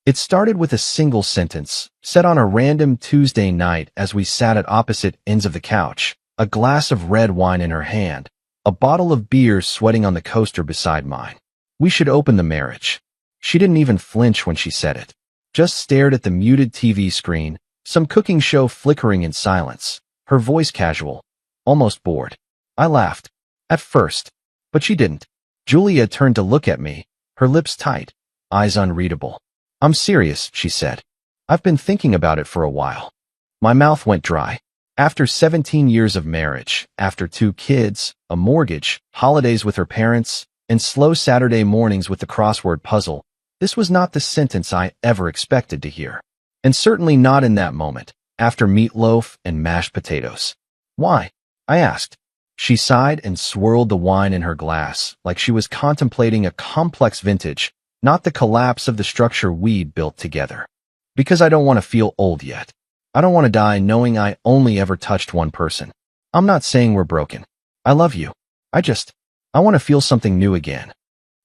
It started with a single sentence, said on a random Tuesday night as we sat at opposite ends of the couch, a glass of red wine in her hand, a bottle of beer sweating on the coaster beside mine. We should open the marriage. She didn't even flinch when she said it. Just stared at the muted TV screen, some cooking show flickering in silence, her voice casual, almost bored. I laughed. At first. But she didn't. Julia turned to look at me, her lips tight, eyes unreadable. "I'm serious," she said. "I've been thinking about it for a while." My mouth went dry. After 17 years of marriage, after 2 kids, a mortgage, holidays with her parents, and slow Saturday mornings with the crossword puzzle, this was not the sentence I ever expected to hear. And certainly not in that moment, after meatloaf and mashed potatoes. "Why?" I asked. She sighed and swirled the wine in her glass, like she was contemplating a complex vintage, not the collapse of the structure we'd built together. "Because I don't want to feel old yet. I don't want to die knowing I only ever touched one person. I'm not saying we're broken. I love you. I want to feel something new again."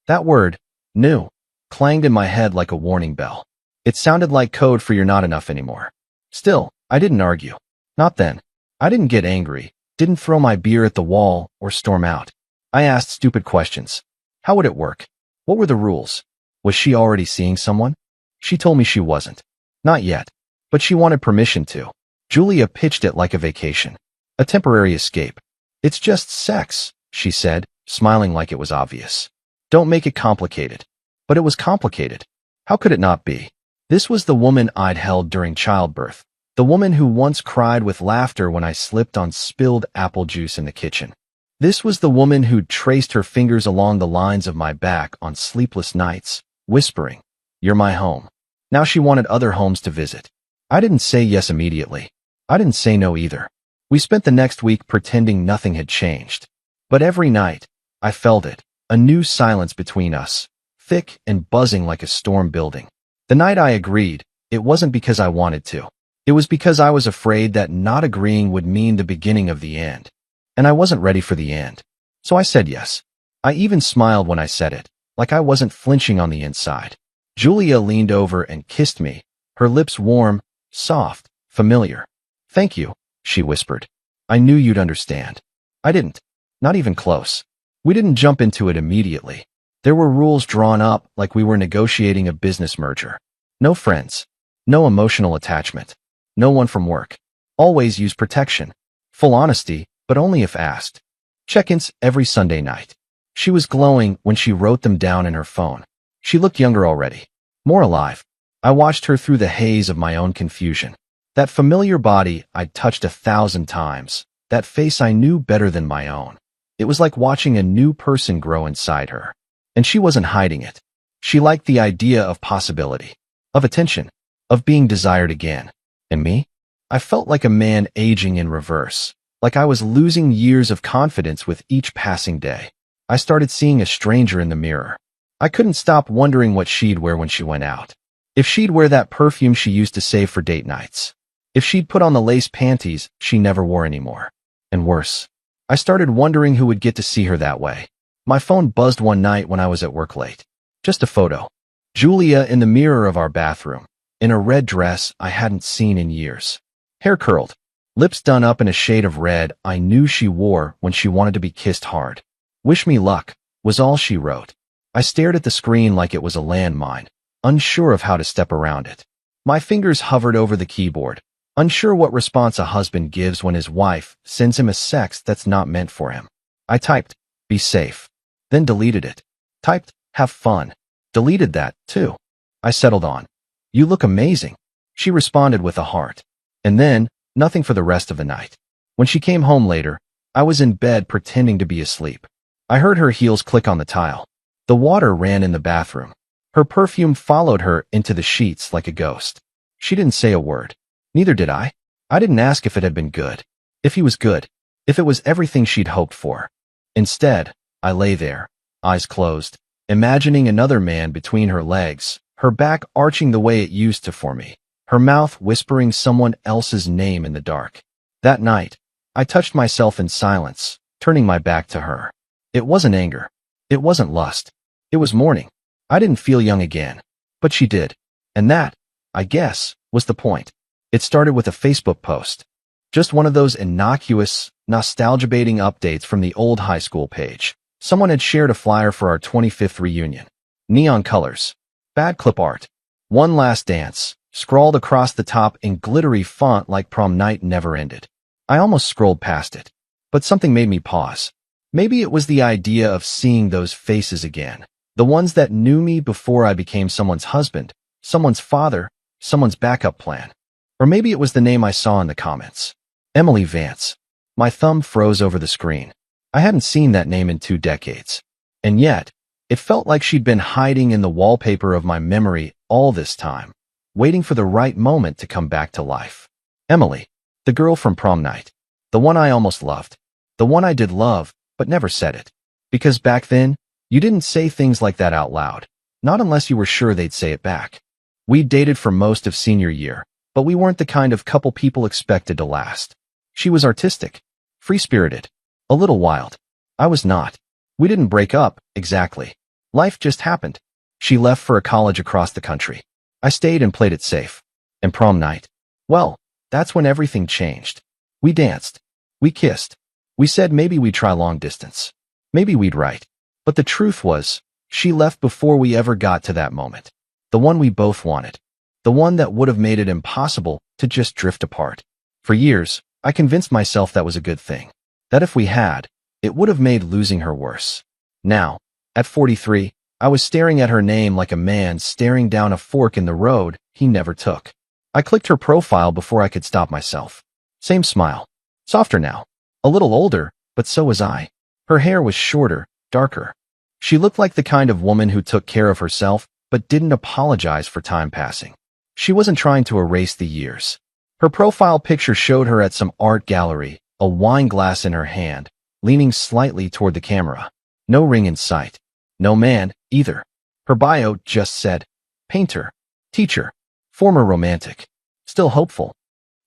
That word, new, clanged in my head like a warning bell. It sounded like code for "you're not enough anymore." Still, I didn't argue. Not then. I didn't get angry, didn't throw my beer at the wall, or storm out. I asked stupid questions. How would it work? What were the rules? Was she already seeing someone? She told me she wasn't. Not yet. But she wanted permission to. Julia pitched it like a vacation. A temporary escape. "It's just sex," she said, smiling like it was obvious. "Don't make it complicated." But it was complicated. How could it not be? This was the woman I'd held during childbirth. The woman who once cried with laughter when I slipped on spilled apple juice in the kitchen. This was the woman who'd traced her fingers along the lines of my back on sleepless nights, whispering, "You're my home." Now she wanted other homes to visit. I didn't say yes immediately. I didn't say no either. We spent the next week pretending nothing had changed. But every night, I felt it, a new silence between us, thick and buzzing like a storm building. The night I agreed, it wasn't because I wanted to. It was because I was afraid that not agreeing would mean the beginning of the end. And I wasn't ready for the end. So I said yes. I even smiled when I said it, like I wasn't flinching on the inside. Julia leaned over and kissed me, her lips warm, soft, familiar. "Thank you," she whispered. "I knew you'd understand." I didn't. Not even close. We didn't jump into it immediately. There were rules drawn up like we were negotiating a business merger. No friends. No emotional attachment. No one from work. Always use protection. Full honesty, but only if asked. Check-ins every Sunday night. She was glowing when she wrote them down in her phone. She looked younger already. More alive. I watched her through the haze of my own confusion. That familiar body I'd touched 1,000 times. That face I knew better than my own. It was like watching a new person grow inside her. And she wasn't hiding it. She liked the idea of possibility. Of attention. Of being desired again. And me? I felt like a man aging in reverse. Like I was losing years of confidence with each passing day. I started seeing a stranger in the mirror. I couldn't stop wondering what she'd wear when she went out. If she'd wear that perfume she used to save for date nights. If she'd put on the lace panties she never wore anymore. And worse, I started wondering who would get to see her that way. My phone buzzed one night when I was at work late. Just a photo. Julia in the mirror of our bathroom, in a red dress I hadn't seen in years. Hair curled, lips done up in a shade of red I knew she wore when she wanted to be kissed hard. "Wish me luck," was all she wrote. I stared at the screen like it was a landmine, unsure of how to step around it. My fingers hovered over the keyboard, unsure what response a husband gives when his wife sends him a sext that's not meant for him. I typed, "Be safe," then deleted it. Typed, "Have fun." Deleted that, too. I settled on, "You look amazing." She responded with a heart. And then, nothing for the rest of the night. When she came home later, I was in bed pretending to be asleep. I heard her heels click on the tile. The water ran in the bathroom. Her perfume followed her into the sheets like a ghost. She didn't say a word. Neither did I. I didn't ask if it had been good. If he was good. If it was everything she'd hoped for. Instead, I lay there, eyes closed, imagining another man between her legs, her back arching the way it used to for me, her mouth whispering someone else's name in the dark. That night, I touched myself in silence, turning my back to her. It wasn't anger. It wasn't lust. It was mourning. I didn't feel young again. But she did. And that, I guess, was the point. It started with a Facebook post. Just one of those innocuous, nostalgia-baiting updates from the old high school page. Someone had shared a flyer for our 25th reunion. Neon colors. Bad clip art. One last dance, scrawled across the top in glittery font like prom night never ended. I almost scrolled past it. But something made me pause. Maybe it was the idea of seeing those faces again. The ones that knew me before I became someone's husband, someone's father, someone's backup plan. Or maybe it was the name I saw in the comments. Emily Vance. My thumb froze over the screen. I hadn't seen that name in 2 decades. And yet, it felt like she'd been hiding in the wallpaper of my memory all this time, waiting for the right moment to come back to life. Emily, the girl from prom night. The one I almost loved. The one I did love, but never said it. Because back then, you didn't say things like that out loud. Not unless you were sure they'd say it back. We dated for most of senior year, but we weren't the kind of couple people expected to last. She was artistic, free-spirited, a little wild. I was not. We didn't break up, exactly. Life just happened. She left for a college across the country. I stayed and played it safe. And prom night? Well, that's when everything changed. We danced. We kissed. We said maybe we'd try long distance. Maybe we'd write. But the truth was, she left before we ever got to that moment. The one we both wanted. The one that would have made it impossible to just drift apart. For years, I convinced myself that was a good thing. That if we had, it would have made losing her worse. Now, at 43, I was staring at her name like a man staring down a fork in the road he never took. I clicked her profile before I could stop myself. Same smile. Softer now. A little older, but so was I. Her hair was shorter, darker. She looked like the kind of woman who took care of herself, but didn't apologize for time passing. She wasn't trying to erase the years. Her profile picture showed her at some art gallery, a wine glass in her hand, leaning slightly toward the camera. No ring in sight. No man, either. Her bio just said, painter, teacher, former romantic. Still hopeful.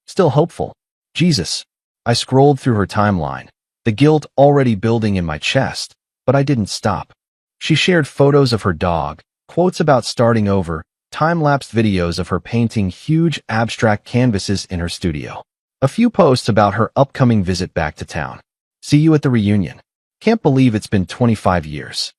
Still hopeful. Jesus. I scrolled through her timeline, the guilt already building in my chest, but I didn't stop. She shared photos of her dog, quotes about starting over, time-lapse videos of her painting huge abstract canvases in her studio. A few posts about her upcoming visit back to town. See you at the reunion. Can't believe it's been 25 years.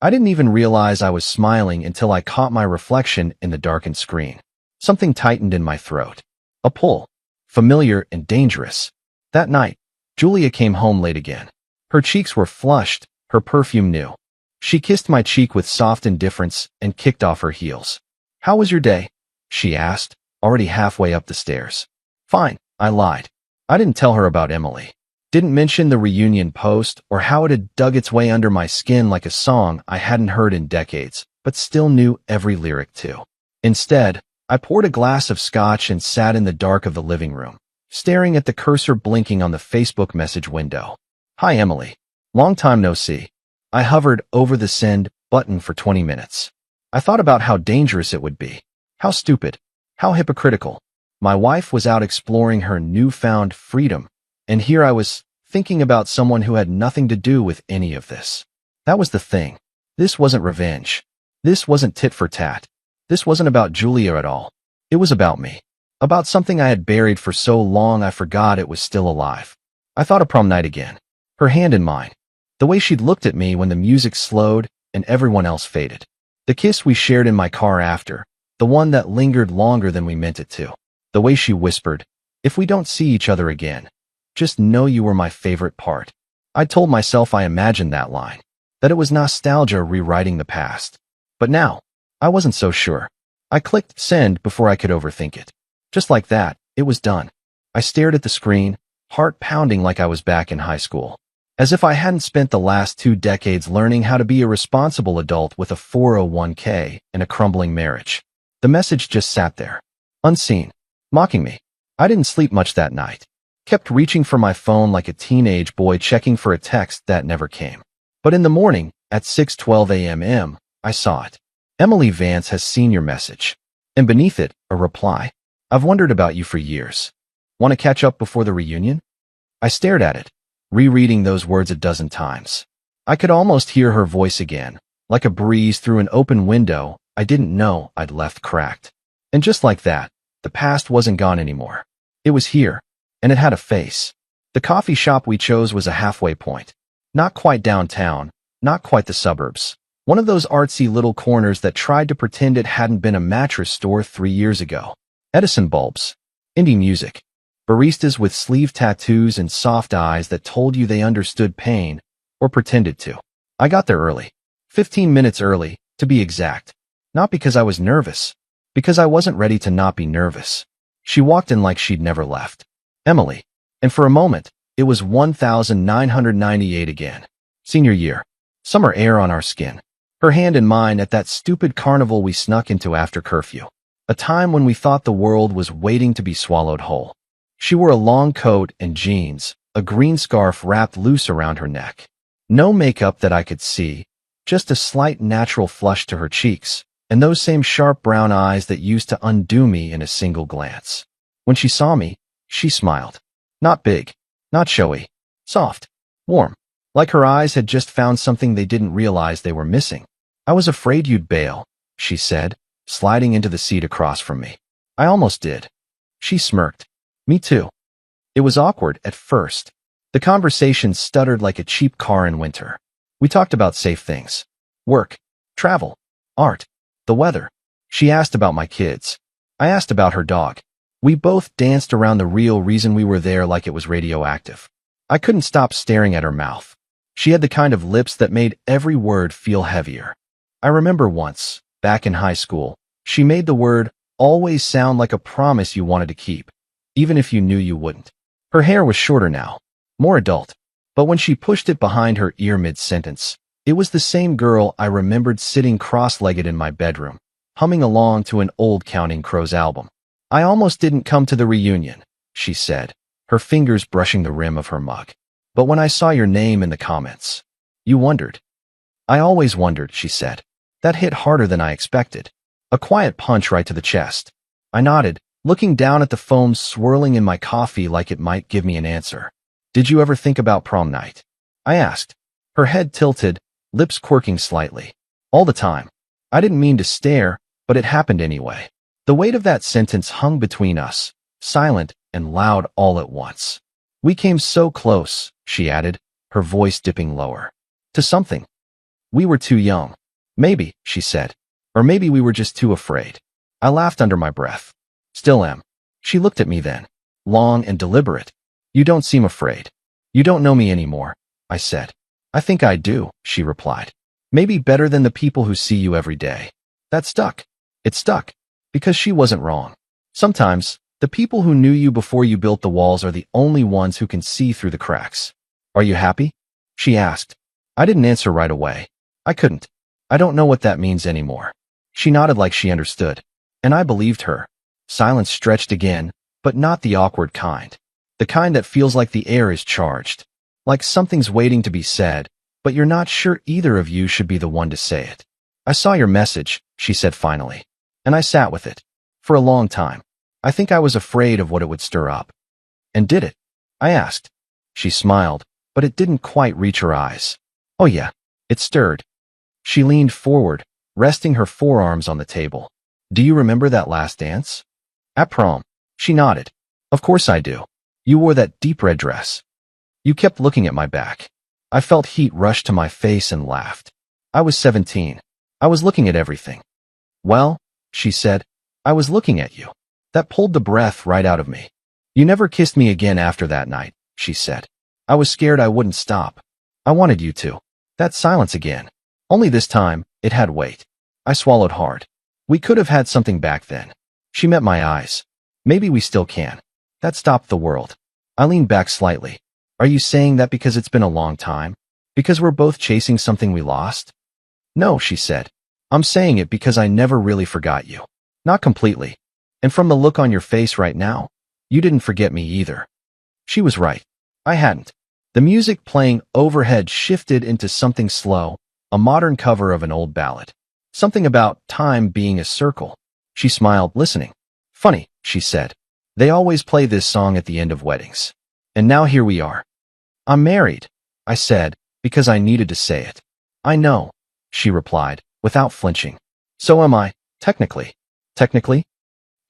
I didn't even realize I was smiling until I caught my reflection in the darkened screen. Something tightened in my throat. A pull. Familiar and dangerous. That night, Julia came home late again. Her cheeks were flushed, her perfume new. She kissed my cheek with soft indifference and kicked off her heels. How was your day? She asked, already halfway up the stairs. Fine, I lied. I didn't tell her about Emily. Didn't mention the reunion post or how it had dug its way under my skin like a song I hadn't heard in decades, but still knew every lyric to. Instead, I poured a glass of scotch and sat in the dark of the living room, staring at the cursor blinking on the Facebook message window. Hi, Emily. Long time no see. I hovered over the send button for 20 minutes. I thought about how dangerous it would be. How stupid. How hypocritical. My wife was out exploring her newfound freedom, and here I was thinking about someone who had nothing to do with any of this. That was the thing. This wasn't revenge. This wasn't tit for tat. This wasn't about Julia at all. It was about me. About something I had buried for so long I forgot it was still alive. I thought of prom night again. Her hand in mine. The way she'd looked at me when the music slowed and everyone else faded. The kiss we shared in my car after. The one that lingered longer than we meant it to. The way she whispered, if we don't see each other again, just know you were my favorite part. I told myself I imagined that line. That it was nostalgia rewriting the past. But now, I wasn't so sure. I clicked send before I could overthink it. Just like that, it was done. I stared at the screen, heart pounding like I was back in high school. As if I hadn't spent the last 2 decades learning how to be a responsible adult with a 401k and a crumbling marriage. The message just sat there, unseen, mocking me. I didn't sleep much that night. Kept reaching for my phone like a teenage boy checking for a text that never came. But in the morning, at 6:12 a.m., I saw it. Emily Vance has seen your message. And beneath it, a reply. I've wondered about you for years. Want to catch up before the reunion? I stared at it, rereading those words a dozen times. I could almost hear her voice again, like a breeze through an open window I didn't know I'd left cracked. And just like that, the past wasn't gone anymore. It was here, and it had a face. The coffee shop we chose was a halfway point. Not quite downtown, not quite the suburbs. One of those artsy little corners that tried to pretend it hadn't been a mattress store 3 years ago. Edison bulbs, indie music, baristas with sleeve tattoos and soft eyes that told you they understood pain, or pretended to. I got there early. 15 minutes early, to be exact. Not because I was nervous, because I wasn't ready to not be nervous. She walked in like she'd never left. Emily. And for a moment, it was 1998 again. Senior year. Summer air on our skin. Her hand in mine at that stupid carnival we snuck into after curfew. A time when we thought the world was waiting to be swallowed whole. She wore a long coat and jeans, a green scarf wrapped loose around her neck. No makeup that I could see, just a slight natural flush to her cheeks, and those same sharp brown eyes that used to undo me in a single glance. When she saw me, she smiled. Not big, not showy, soft, warm, like her eyes had just found something they didn't realize they were missing. I was afraid you'd bail, she said, sliding into the seat across from me. I almost did. She smirked. Me too. It was awkward at first. The conversation stuttered like a cheap car in winter. We talked about safe things. Work, travel, art, the weather. She asked about my kids. I asked about her dog. We both danced around the real reason we were there like it was radioactive. I couldn't stop staring at her mouth. She had the kind of lips that made every word feel heavier. I remember once, back in high school, she made the word always sound like a promise you wanted to keep, even if you knew you wouldn't. Her hair was shorter now, more adult, but when she pushed it behind her ear mid-sentence, it was the same girl I remembered sitting cross-legged in my bedroom, humming along to an old Counting Crows album. I almost didn't come to the reunion, she said, her fingers brushing the rim of her mug. But when I saw your name in the comments, you wondered. I always wondered, she said. That hit harder than I expected. A quiet punch right to the chest. I nodded, looking down at the foam swirling in my coffee like it might give me an answer. Did you ever think about prom night? I asked. Her head tilted, lips quirking slightly. All the time. I didn't mean to stare, but it happened anyway. The weight of that sentence hung between us, silent and loud all at once. We came so close, she added, her voice dipping lower. To something. We were too young. Maybe, she said. Or maybe we were just too afraid. I laughed under my breath. Still am. She looked at me then, long and deliberate. You don't seem afraid. You don't know me anymore, I said. I think I do, she replied. Maybe better than the people who see you every day. That stuck. It stuck. Because she wasn't wrong. Sometimes, the people who knew you before you built the walls are the only ones who can see through the cracks. Are you happy? She asked. I didn't answer right away. I couldn't. I don't know what that means anymore. She nodded like she understood. And I believed her. Silence stretched again, but not the awkward kind. The kind that feels like the air is charged. Like something's waiting to be said, but you're not sure either of you should be the one to say it. I saw your message, she said finally. And I sat with it. For a long time. I think I was afraid of what it would stir up. And did it? I asked. She smiled, but it didn't quite reach her eyes. Oh yeah, it stirred. She leaned forward, resting her forearms on the table. Do you remember that last dance? At prom. She nodded. Of course I do. You wore that deep red dress. You kept looking at my back. I felt heat rush to my face and laughed. I was 17. I was looking at everything. Well, she said, I was looking at you. That pulled the breath right out of me. You never kissed me again after that night, she said. I was scared I wouldn't stop. I wanted you to. That silence again. Only this time, it had weight. I swallowed hard. We could have had something back then. She met my eyes. Maybe we still can. That stopped the world. I leaned back slightly. Are you saying that because it's been a long time? Because we're both chasing something we lost? No, she said. I'm saying it because I never really forgot you. Not completely. And from the look on your face right now, you didn't forget me either. She was right. I hadn't. The music playing overhead shifted into something slow, a modern cover of an old ballad. Something about time being a circle. She smiled, listening. Funny, she said. They always play this song at the end of weddings. And now here we are. I'm married, I said, because I needed to say it. I know, she replied, without flinching. So am I, technically. Technically?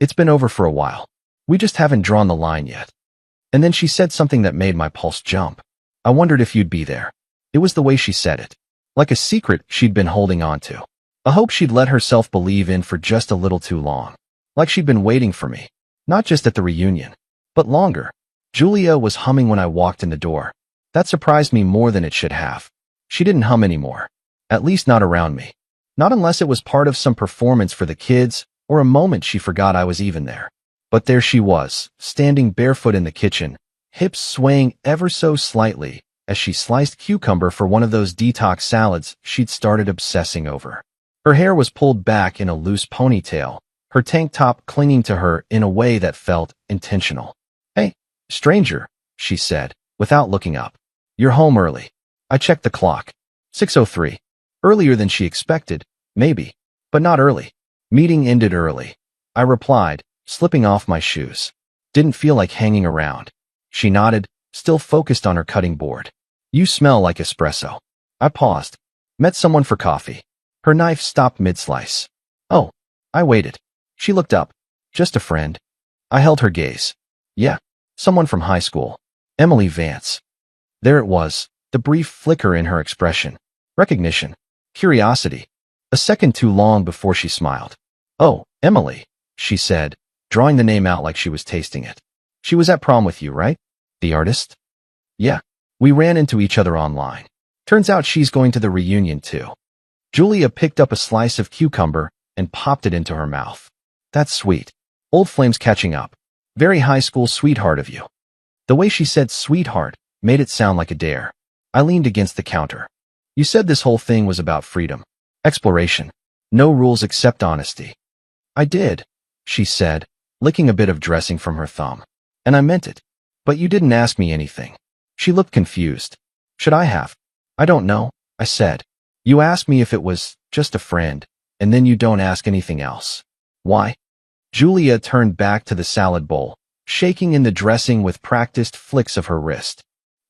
It's been over for a while. We just haven't drawn the line yet. And then she said something that made my pulse jump. I wondered if you'd be there. It was the way she said it. Like a secret she'd been holding on to. A hope she'd let herself believe in for just a little too long. Like she'd been waiting for me. Not just at the reunion, but longer. Julia was humming when I walked in the door. That surprised me more than it should have. She didn't hum anymore. At least not around me. Not unless it was part of some performance for the kids, or a moment she forgot I was even there. But there she was, standing barefoot in the kitchen, hips swaying ever so slightly, as she sliced cucumber for one of those detox salads she'd started obsessing over. Her hair was pulled back in a loose ponytail, her tank top clinging to her in a way that felt intentional. "Hey, stranger," she said, without looking up. "You're home early." I checked the clock. 6:03. Earlier than she expected, maybe, but not early. Meeting ended early. I replied, slipping off my shoes. Didn't feel like hanging around. She nodded, still focused on her cutting board. "You smell like espresso." I paused. "Met someone for coffee." Her knife stopped mid-slice. "Oh." I waited. She looked up. "Just a friend." I held her gaze. "Yeah, someone from high school. Emily Vance." There it was, the brief flicker in her expression. Recognition. Curiosity. A second too long before she smiled. "Oh, Emily," she said, drawing the name out like she was tasting it. "She was at prom with you, right? The artist?" "Yeah. We ran into each other online. Turns out she's going to the reunion too." Julia picked up a slice of cucumber and popped it into her mouth. "That's sweet. Old flames catching up. Very high school sweetheart of you." The way she said sweetheart made it sound like a dare. I leaned against the counter. "You said this whole thing was about freedom. Exploration. No rules except honesty." "I did," she said, licking a bit of dressing from her thumb. "And I meant it. But you didn't ask me anything." She looked confused. "Should I have?" "I don't know," I said. "You asked me if it was just a friend, and then you don't ask anything else. Why?" Julia turned back to the salad bowl, shaking in the dressing with practiced flicks of her wrist.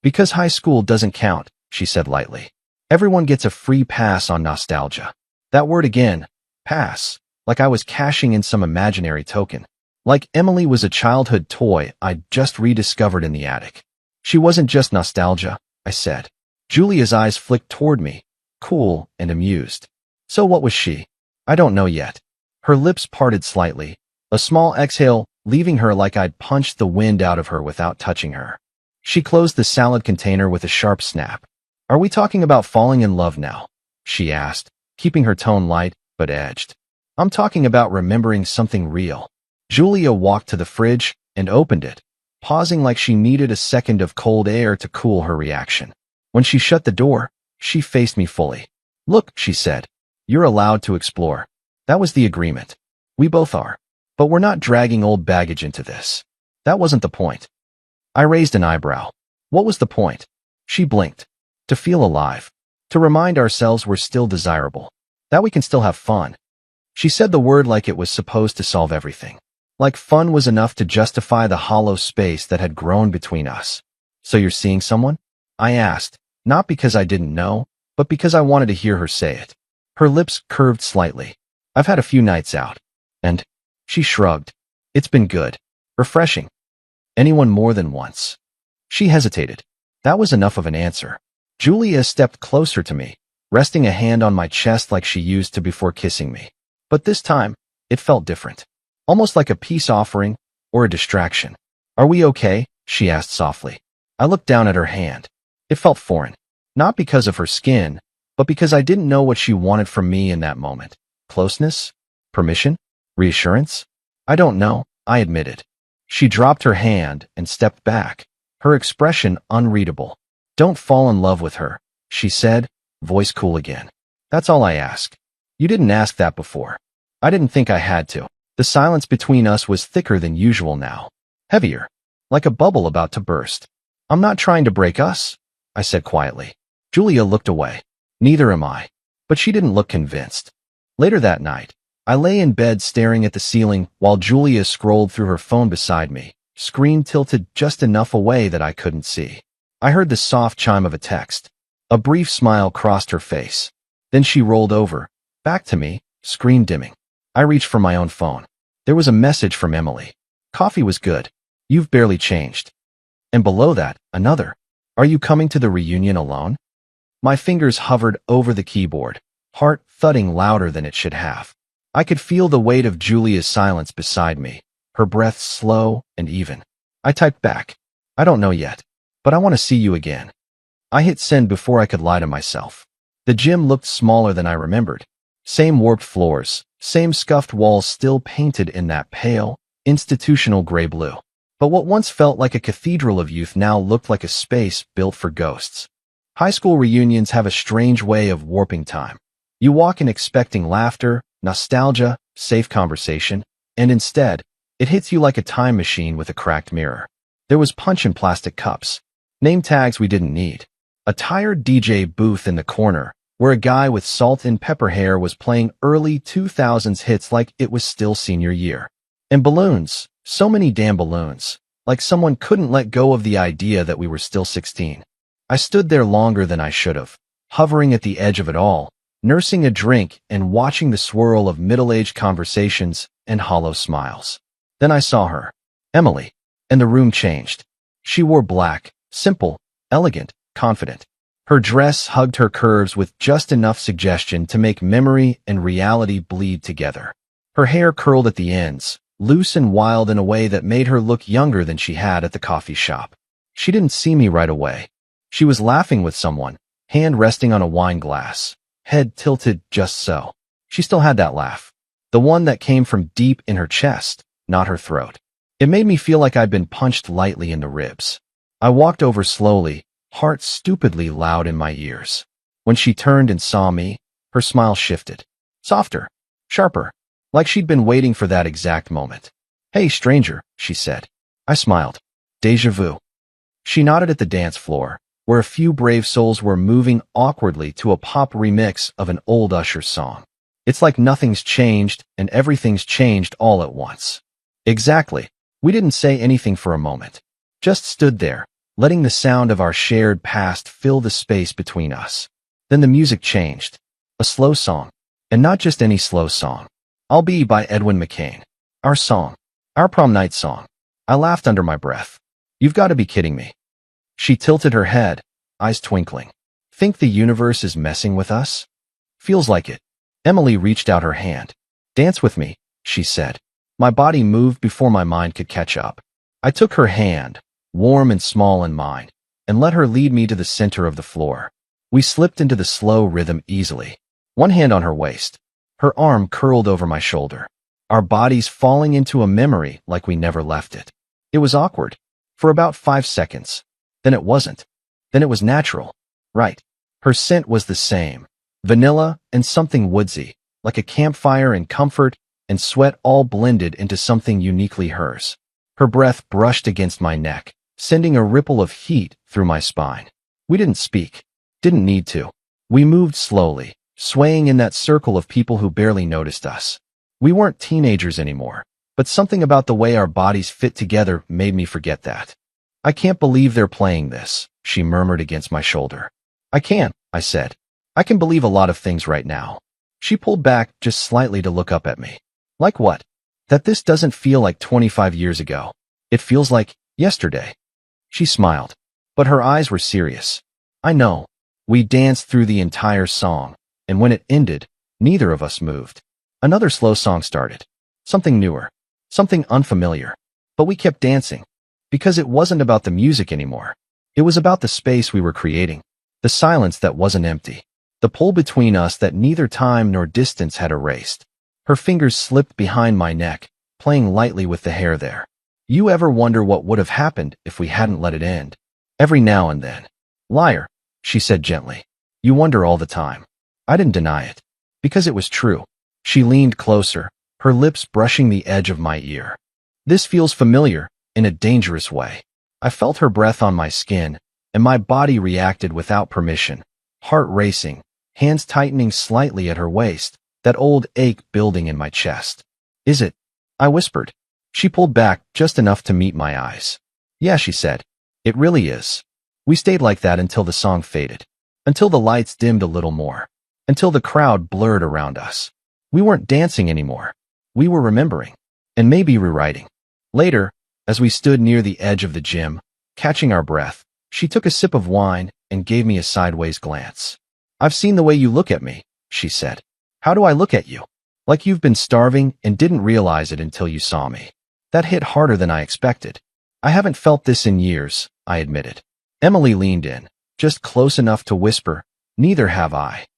"Because high school doesn't count," she said lightly. "Everyone gets a free pass on nostalgia." That word again, pass, like I was cashing in some imaginary token. Like Emily was a childhood toy I'd just rediscovered in the attic. "She wasn't just nostalgia," I said. Julia's eyes flicked toward me, cool and amused. "So what was she?" "I don't know yet." Her lips parted slightly, a small exhale leaving her like I'd punched the wind out of her without touching her. She closed the salad container with a sharp snap. "Are we talking about falling in love now?" she asked, keeping her tone light but edged. "I'm talking about remembering something real." Julia walked to the fridge and opened it, pausing like she needed a second of cold air to cool her reaction. When she shut the door, she faced me fully. "Look," she said, "you're allowed to explore. That was the agreement. We both are. But we're not dragging old baggage into this." "That wasn't the point." I raised an eyebrow. "What was the point?" She blinked. "To feel alive. To remind ourselves we're still desirable. That we can still have fun." She said the word like it was supposed to solve everything. Like fun was enough to justify the hollow space that had grown between us. "So you're seeing someone?" I asked, not because I didn't know, but because I wanted to hear her say it. Her lips curved slightly. "I've had a few nights out." "And?" She shrugged. "It's been good. Refreshing." "Anyone more than once?" She hesitated. That was enough of an answer. Julia stepped closer to me, resting a hand on my chest like she used to before kissing me. But this time, it felt different. Almost like a peace offering or a distraction. "Are we okay?" she asked softly. I looked down at her hand. It felt foreign. Not because of her skin, but because I didn't know what she wanted from me in that moment. Closeness? Permission? Reassurance? "I don't know," I admitted. She dropped her hand and stepped back, her expression unreadable. "Don't fall in love with her," she said, voice cool again. "That's all I ask." "You didn't ask that before." I didn't think I had to. The silence between us was thicker than usual now. Heavier. Like a bubble about to burst. "I'm not trying to break us," I said quietly. Julia looked away. Neither am I. But she didn't look convinced. Later that night, I lay in bed staring at the ceiling while Julia scrolled through her phone beside me, screen tilted just enough away that I couldn't see. I heard the soft chime of a text. A brief smile crossed her face. Then she rolled over, back to me, screen dimming. I reached for my own phone. There was a message from Emily. Coffee was good. You've barely changed. And below that, another. Are you coming to the reunion alone? My fingers hovered over the keyboard, heart thudding louder than it should have. I could feel the weight of Julia's silence beside me, her breath slow and even. I typed back. I don't know yet, but I want to see you again. I hit send before I could lie to myself. The gym looked smaller than I remembered. Same warped floors, same scuffed walls still painted in that pale, institutional gray-blue. But what once felt like a cathedral of youth now looked like a space built for ghosts. High school reunions have a strange way of warping time. You walk in expecting laughter, nostalgia, safe conversation, and instead, it hits you like a time machine with a cracked mirror. There was punch in plastic cups, name tags we didn't need, a tired DJ booth in the corner where a guy with salt and pepper hair was playing early 2000s hits like it was still senior year. And balloons, so many damn balloons, like someone couldn't let go of the idea that we were still 16. I stood there longer than I should have, hovering at the edge of it all, nursing a drink and watching the swirl of middle-aged conversations and hollow smiles. Then I saw her, Emily, and the room changed. She wore black, simple, elegant, confident. Her dress hugged her curves with just enough suggestion to make memory and reality bleed together. Her hair curled at the ends, loose and wild in a way that made her look younger than she had at the coffee shop. She didn't see me right away. She was laughing with someone, hand resting on a wine glass, head tilted just so. She still had that laugh. The one that came from deep in her chest, not her throat. It made me feel like I'd been punched lightly in the ribs. I walked over slowly, heart stupidly loud in my ears. When she turned and saw me, her smile shifted. Softer, sharper, like she'd been waiting for that exact moment. Hey, stranger, she said. I smiled. Deja vu. She nodded at the dance floor, where a few brave souls were moving awkwardly to a pop remix of an old Usher song. It's like nothing's changed and everything's changed all at once. Exactly. We didn't say anything for a moment. Just stood there, letting the sound of our shared past fill the space between us. Then the music changed. A slow song. And not just any slow song. I'll Be by Edwin McCain. Our song. Our prom night song. I laughed under my breath. You've got to be kidding me. She tilted her head, eyes twinkling. Think the universe is messing with us? Feels like it. Emily reached out her hand. Dance with me, she said. My body moved before my mind could catch up. I took her hand, warm and small in mine, and let her lead me to the center of the floor. We slipped into the slow rhythm easily, one hand on her waist, her arm curled over my shoulder, our bodies falling into a memory like we never left it. It was awkward, for about 5 seconds. Then it wasn't. Then it was natural. Right. Her scent was the same, vanilla and something woodsy, like a campfire and comfort and sweat all blended into something uniquely hers. Her breath brushed against my neck, sending a ripple of heat through my spine. We didn't speak. Didn't need to. We moved slowly, swaying in that circle of people who barely noticed us. We weren't teenagers anymore, but something about the way our bodies fit together made me forget that. I can't believe they're playing this, she murmured against my shoulder. I can, I said. I can believe a lot of things right now. She pulled back just slightly to look up at me. Like what? That this doesn't feel like 25 years ago. It feels like yesterday. She smiled, but her eyes were serious. I know. We danced through the entire song, and when it ended, neither of us moved. Another slow song started. Something newer. Something unfamiliar. But we kept dancing. Because it wasn't about the music anymore. It was about the space we were creating. The silence that wasn't empty. The pull between us that neither time nor distance had erased. Her fingers slipped behind my neck, playing lightly with the hair there. You ever wonder what would have happened if we hadn't let it end? Every now and then. Liar, she said gently. You wonder all the time. I didn't deny it. Because it was true. She leaned closer, her lips brushing the edge of my ear. This feels familiar, in a dangerous way. I felt her breath on my skin, and my body reacted without permission, heart racing, hands tightening slightly at her waist, that old ache building in my chest. Is it? I whispered. She pulled back just enough to meet my eyes. Yeah, she said. It really is. We stayed like that until the song faded. Until the lights dimmed a little more. Until the crowd blurred around us. We weren't dancing anymore. We were remembering. and maybe rewriting. Later, as we stood near the edge of the gym, catching our breath, she took a sip of wine and gave me a sideways glance. "I've seen the way you look at me," she said. "How do I look at you?" "Like you've been starving and didn't realize it until you saw me." That hit harder than I expected. "I haven't felt this in years," I admitted. Emily leaned in, just close enough to whisper, "Neither have I."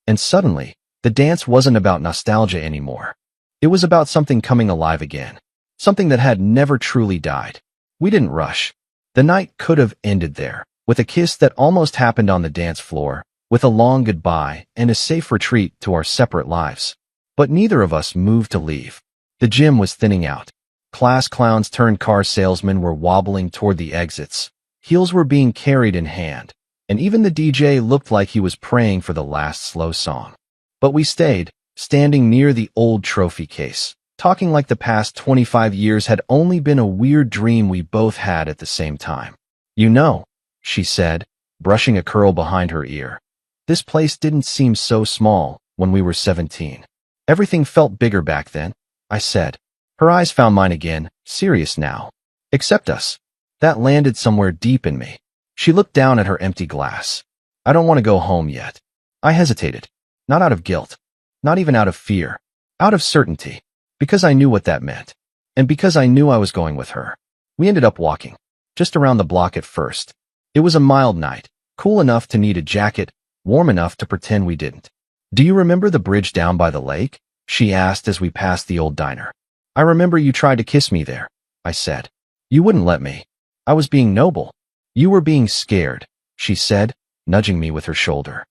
And suddenly, the dance wasn't about nostalgia anymore. It was about something coming alive again. Something that had never truly died. We didn't rush. The night could have ended there, with a kiss that almost happened on the dance floor, with a long goodbye and a safe retreat to our separate lives. But neither of us moved to leave. The gym was thinning out. Class clowns turned car salesmen were wobbling toward the exits. Heels were being carried in hand, and even the DJ looked like he was praying for the last slow song. But we stayed, standing near the old trophy case, talking like the past 25 years had only been a weird dream we both had at the same time. "You know," she said, brushing a curl behind her ear, "this place didn't seem so small when we were 17. Everything felt bigger back then," I said. Her eyes found mine again, serious now. "Except us." That landed somewhere deep in me. She looked down at her empty glass. "I don't want to go home yet." I hesitated. Not out of guilt. Not even out of fear. Out of certainty. Because I knew what that meant. And because I knew I was going with her. We ended up walking. Just around the block at first. It was a mild night. Cool enough to need a jacket. Warm enough to pretend we didn't. "Do you remember the bridge down by the lake?" she asked as we passed the old diner. "I remember you tried to kiss me there," I said. "You wouldn't let me." "I was being noble." "You were being scared," she said, nudging me with her shoulder.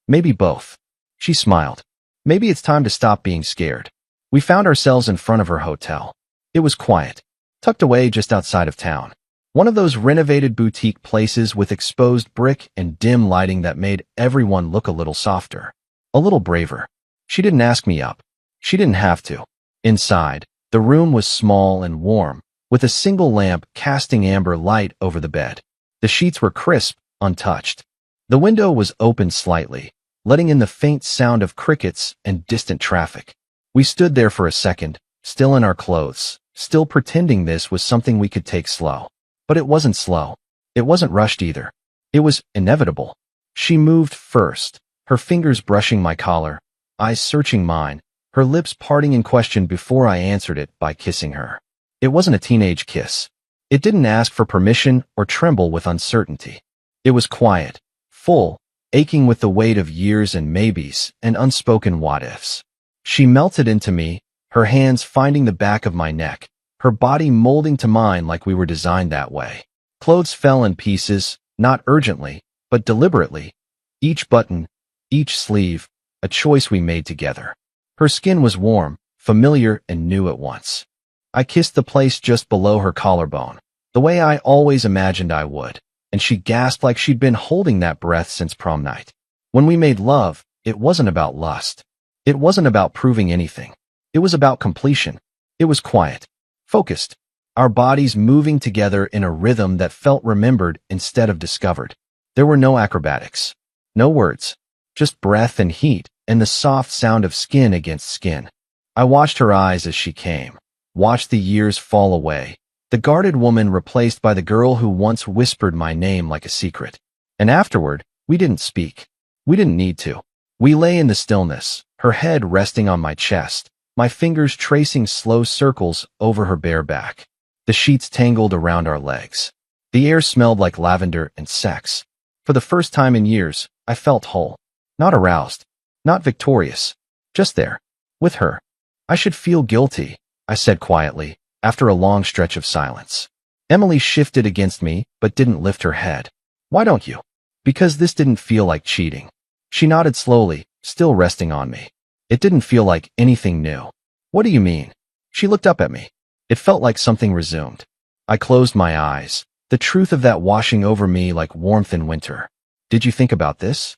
"Maybe both." She smiled. "Maybe it's time to stop being scared." We found ourselves in front of her hotel. It was quiet, tucked away just outside of town. One of those renovated boutique places with exposed brick and dim lighting that made everyone look a little softer, a little braver. She didn't ask me up. She didn't have to. Inside, the room was small and warm, with a single lamp casting amber light over the bed. The sheets were crisp, untouched. The window was open slightly, letting in the faint sound of crickets and distant traffic. We stood there for a second, still in our clothes, still pretending this was something we could take slow. But it wasn't slow. It wasn't rushed either. It was inevitable. She moved first, her fingers brushing my collar, eyes searching mine, her lips parting in question before I answered it by kissing her. It wasn't a teenage kiss. It didn't ask for permission or tremble with uncertainty. It was quiet, full, aching with the weight of years and maybes and unspoken what-ifs. She melted into me, her hands finding the back of my neck, her body molding to mine like we were designed that way. Clothes fell in pieces, not urgently, but deliberately. Each button, each sleeve, a choice we made together. Her skin was warm, familiar, and new at once. I kissed the place just below her collarbone, the way I always imagined I would, and she gasped like she'd been holding that breath since prom night. When we made love, it wasn't about lust. It wasn't about proving anything. It was about completion. It was quiet, focused, our bodies moving together in a rhythm that felt remembered instead of discovered. There were no acrobatics, no words, just breath and heat and the soft sound of skin against skin. I watched her eyes as she came, watched the years fall away, the guarded woman replaced by the girl who once whispered my name like a secret. And afterward, we didn't speak. We didn't need to. We lay in the stillness, her head resting on my chest, my fingers tracing slow circles over her bare back. The sheets tangled around our legs. The air smelled like lavender and sex. For the first time in years, I felt whole. Not aroused. Not victorious. Just there. With her. I should feel guilty, I said quietly, after a long stretch of silence. Emily shifted against me, but didn't lift her head. "Why don't you?" "Because this didn't feel like cheating." She nodded slowly, still resting on me. "It didn't feel like anything new." "What do you mean?" She looked up at me. It felt like something resumed. I closed my eyes, the truth of that washing over me like warmth in winter. "Did you think about this?"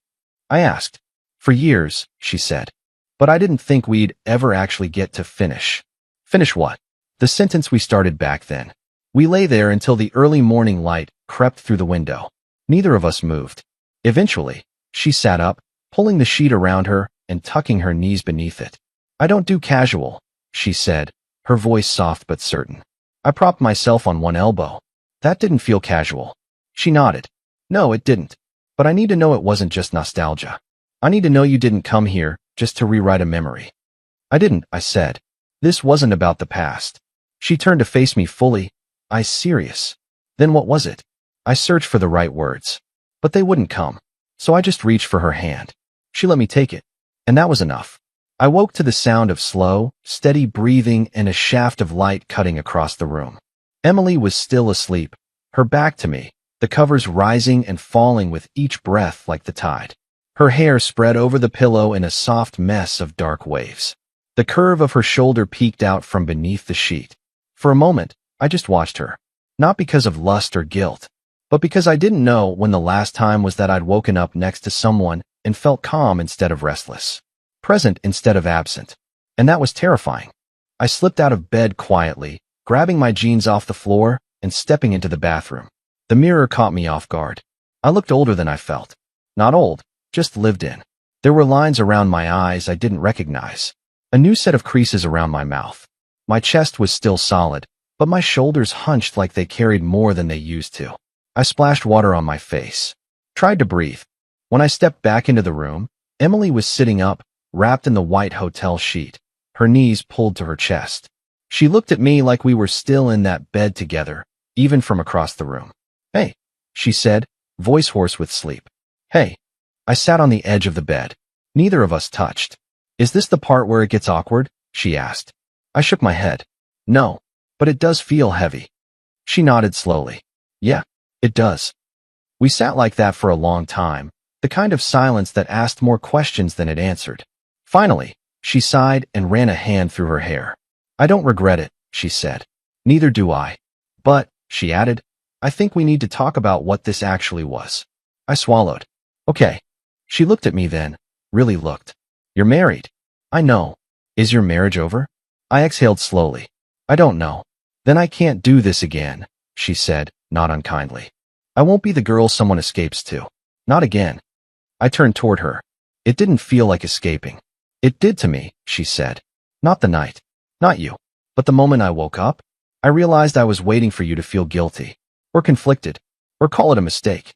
I asked. "For years," she said. "But I didn't think we'd ever actually get to finish." "Finish what?" "The sentence we started back then." We lay there until the early morning light crept through the window. Neither of us moved. Eventually, she sat up, pulling the sheet around her and tucking her knees beneath it. "I don't do casual," she said, her voice soft but certain. I propped myself on one elbow. That didn't feel casual. She nodded. No, it didn't. But I need to know it wasn't just nostalgia. I need to know you didn't come here just to rewrite a memory. I didn't, I said. This wasn't about the past. She turned to face me fully. I'm serious. Then what was it? I searched for the right words. But they wouldn't come. So I just reached for her hand. She let me take it. And that was enough. I woke to the sound of slow, steady breathing and a shaft of light cutting across the room. Emily was still asleep, her back to me, the covers rising and falling with each breath like the tide. Her hair spread over the pillow in a soft mess of dark waves. The curve of her shoulder peeked out from beneath the sheet. For a moment, I just watched her. Not because of lust or guilt, but because I didn't know when the last time was that I'd woken up next to someone and felt calm instead of restless, present instead of absent. And that was terrifying. I slipped out of bed quietly, grabbing my jeans off the floor and stepping into the bathroom. The mirror caught me off guard. I looked older than I felt. Not old, just lived in. There were lines around my eyes I didn't recognize. A new set of creases around my mouth. My chest was still solid, but my shoulders hunched like they carried more than they used to. I splashed water on my face. Tried to breathe. When I stepped back into the room, Emily was sitting up, wrapped in the white hotel sheet, her knees pulled to her chest. She looked at me like we were still in that bed together, even from across the room. Hey, she said, voice hoarse with sleep. Hey. I sat on the edge of the bed. Neither of us touched. Is this the part where it gets awkward? She asked. I shook my head. No, but it does feel heavy. She nodded slowly. Yeah, it does. We sat like that for a long time, the kind of silence that asked more questions than it answered. Finally, she sighed and ran a hand through her hair. I don't regret it, she said. Neither do I. But, she added, I think we need to talk about what this actually was. I swallowed. Okay. She looked at me then, really looked. You're married. I know. Is your marriage over? I exhaled slowly. I don't know. Then I can't do this again, she said, not unkindly. I won't be the girl someone escapes to. Not again. I turned toward her. It didn't feel like escaping. It did to me, she said. Not the night. Not you. But the moment I woke up, I realized I was waiting for you to feel guilty. Or conflicted. Or call it a mistake.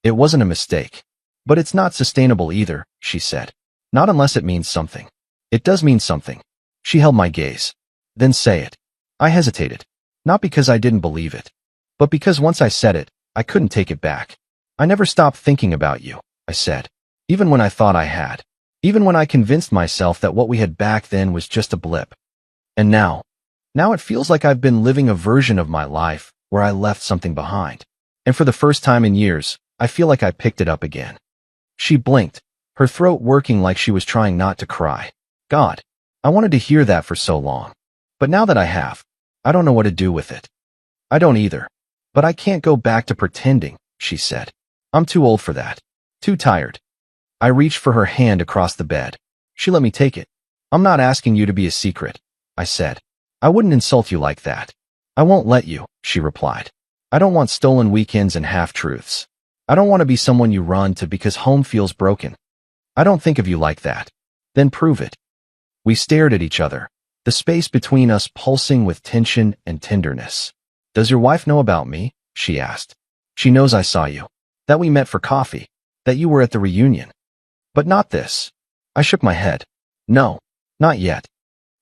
It wasn't a mistake. But it's not sustainable either, she said. Not unless it means something. It does mean something. She held my gaze. Then say it. I hesitated. Not because I didn't believe it. But because once I said it, I couldn't take it back. I never stopped thinking about you, I said. Even when I thought I had. Even when I convinced myself that what we had back then was just a blip. And now it feels like I've been living a version of my life where I left something behind. And for the first time in years, I feel like I picked it up again. She blinked, her throat working like she was trying not to cry. God, I wanted to hear that for so long. But now that I have, I don't know what to do with it. I don't either. But I can't go back to pretending, she said. I'm too old for that. Too tired. I reached for her hand across the bed. She let me take it. I'm not asking you to be a secret, I said. I wouldn't insult you like that. I won't let you, she replied. I don't want stolen weekends and half-truths. I don't want to be someone you run to because home feels broken. I don't think of you like that. Then prove it. We stared at each other, the space between us pulsing with tension and tenderness. Does your wife know about me? She asked. She knows I saw you. That we met for coffee. That you were at the reunion. But not this. I shook my head. No, not yet.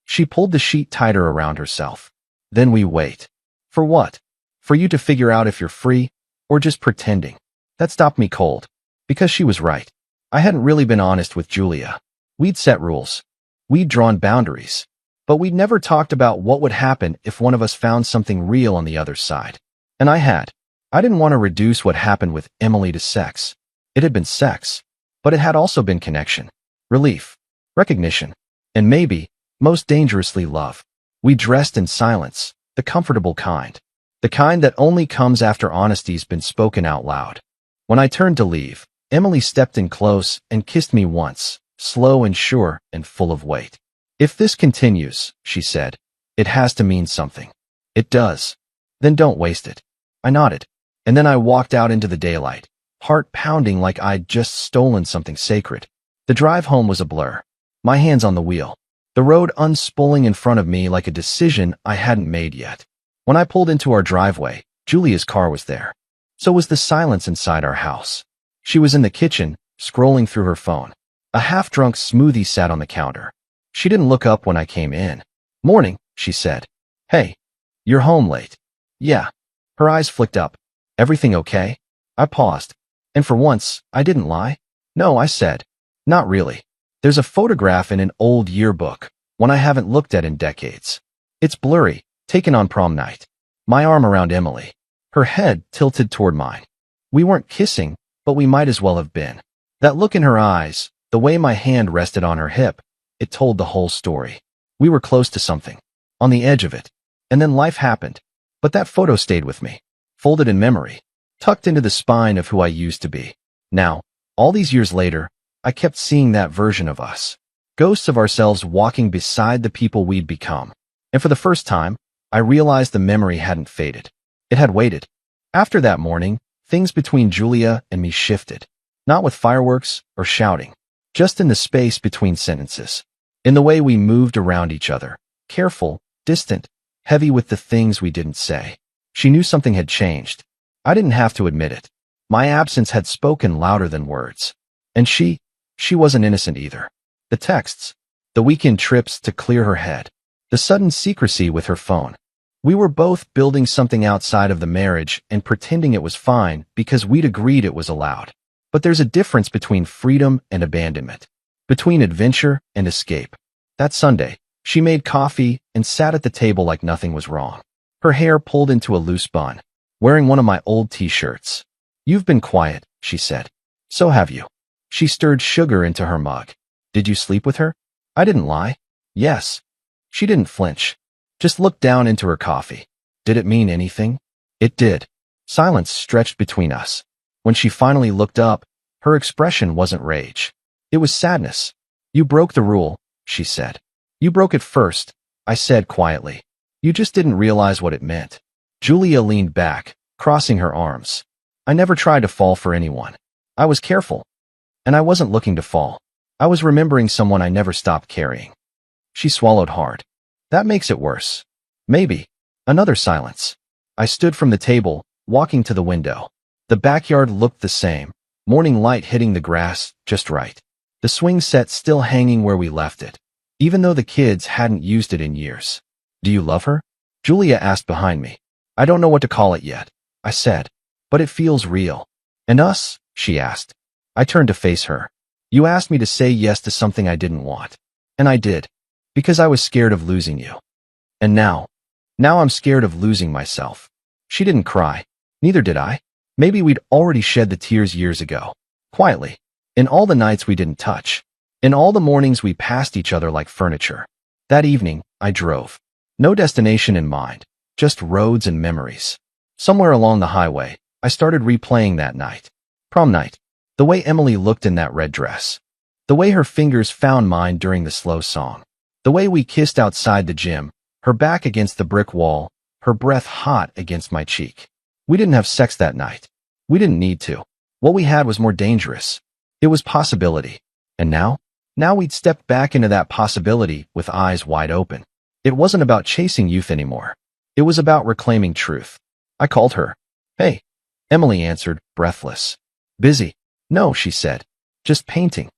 She pulled the sheet tighter around herself. Then we wait. For what? For you to figure out if you're free, or just pretending. That stopped me cold. Because she was right. I hadn't really been honest with Julia. We'd set rules. We'd drawn boundaries. But we'd never talked about what would happen if one of us found something real on the other side. And I had. I didn't want to reduce what happened with Emily to sex. It had been sex. But it had also been connection. Relief. Recognition. And maybe, most dangerously, love. We dressed in silence. The comfortable kind. The kind that only comes after honesty's been spoken out loud. When I turned to leave, Emily stepped in close and kissed me once, slow and sure and full of weight. If this continues, she said, it has to mean something. It does. Then don't waste it. I nodded. And then I walked out into the daylight, heart pounding like I'd just stolen something sacred. The drive home was a blur. My hands on the wheel. the road unspooling in front of me like a decision I hadn't made yet. When I pulled into our driveway, Julia's car was there. So was the silence inside our house. She was in the kitchen, scrolling through her phone. A half-drunk smoothie sat on the counter. She didn't look up when I came in. "Morning," she said. "Hey, you're home late." "Yeah." Her eyes flicked up. "Everything okay?" I paused. And for once, I didn't lie. "No," I said. "Not really. There's a photograph in an old yearbook, one I haven't looked at in decades. It's blurry, taken on prom night. My arm around Emily, her head tilted toward mine. We weren't kissing, but we might as well have been. That look in her eyes, the way my hand rested on her hip, it told the whole story. We were close to something, on the edge of it. And then life happened. But that photo stayed with me, folded in memory, tucked into the spine of who I used to be. Now, all these years later, I kept seeing that version of us. Ghosts of ourselves walking beside the people we'd become. And for the first time, I realized the memory hadn't faded. It had waited. After that morning, things between Julia and me shifted. Not with fireworks or shouting. Just in the space between sentences. In the way we moved around each other. Careful, distant, heavy with the things we didn't say. She knew something had changed. I didn't have to admit it. My absence had spoken louder than words. And she wasn't innocent either. The texts, the weekend trips to clear her head, the sudden secrecy with her phone. We were both building something outside of the marriage and pretending it was fine because we'd agreed it was allowed. But there's a difference between freedom and abandonment, between adventure and escape. That Sunday, she made coffee and sat at the table like nothing was wrong. Her hair pulled into a loose bun, wearing one of my old t-shirts. "You've been quiet," she said. "So have you." She stirred sugar into her mug. "Did you sleep with her?" I didn't lie. "Yes." She didn't flinch, just looked down into her coffee. Did it mean anything? It did. Silence stretched between us. When she finally looked up, her expression wasn't rage. It was sadness. "You broke the rule," she said. "You broke it first," I said quietly. "You just didn't realize what it meant." Julia leaned back, crossing her arms. "I never tried to fall for anyone. I was careful. And I wasn't looking to fall. I was remembering someone I never stopped carrying." She swallowed hard. "That makes it worse." "Maybe." Another silence. I stood from the table, walking to the window. The backyard looked the same, morning light hitting the grass just right. The swing set still hanging where we left it, even though the kids hadn't used it in years. "Do you love her?" Julia asked behind me. "I don't know what to call it yet," I said, "but it feels real." "And us?" she asked. I turned to face her. "You asked me to say yes to something I didn't want. And I did. Because I was scared of losing you. And now I'm scared of losing myself." She didn't cry. Neither did I. Maybe we'd already shed the tears years ago. Quietly. In all the nights we didn't touch. In all the mornings we passed each other like furniture. That evening, I drove. No destination in mind. Just roads and memories. Somewhere along the highway, I started replaying that night. Prom night. The way Emily looked in that red dress. The way her fingers found mine during the slow song. The way we kissed outside the gym, her back against the brick wall, her breath hot against my cheek. We didn't have sex that night. We didn't need to. What we had was more dangerous. It was possibility. And now? Now we'd stepped back into that possibility with eyes wide open. It wasn't about chasing youth anymore. It was about reclaiming truth. I called her. "Hey." Emily answered, breathless. "Busy." "No," she said. "Just painting."